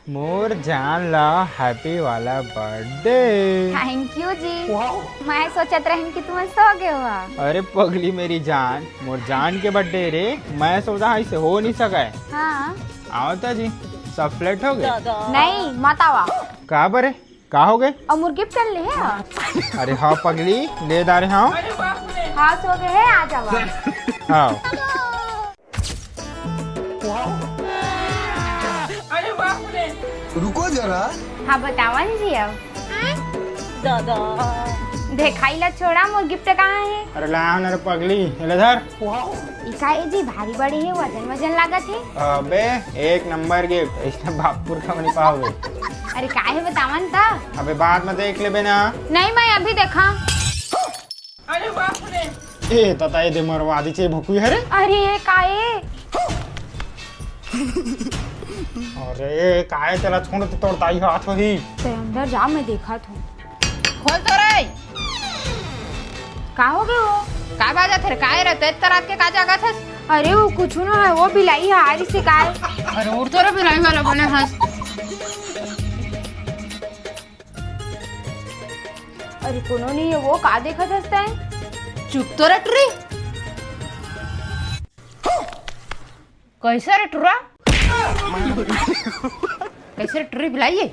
मोर जान ला हैप्पी वाला birthday. Thank you जी। मैं सोचत रहन कि तुम सो गए हो। अरे पगली मेरी जान, मोर जान के बर्थडे रे। मैं सोचा ऐसे हो नहीं सका है। हाँ आवता जी सब फ्लैट हो गए। नहीं मत आवा। कहा बरे का हो गए? और मुर्गी कर ले है। अरे हाँ पगली ले दारे हाँ। हाँ सो गए है, आ जावा। हाँ रुको जरा। हाँ बतावन जी अब देखाई ला छोड़ा मोर गिफ्ट कहाँ है? अरे लाओ ना रे पगली इधर। इका ये जी भारी बड़ी है, वजन वजन लागत है। अबे एक नंबर गिफ्ट, इसने बापुर का नहीं पाओगे। अरे का है बतावन था? अबे बाद में देख ले ना। नहीं मैं अभी देखा। ए तता ये दे मरवा दी चे भुकुई है रे। अरे ये का है? अरे काहे चला छोड़ तो तोड़ता ही हाथ ही। ते अंदर जा, मैं देखा था। खोल तो रे। का हो गए वो? का बाजा थे काय रहते इतना रात के का जागा थे? अरे वो कुछ ना है, वो बिलाई है आरी से का है? अरे उड़ तो रे बिलाई वाला बने हंस। अरे कोनो नहीं है, वो का देखा था है? चुप तो रे टुरी। कैसे रे टुरा? कैसे रे टुरी बिलाई है?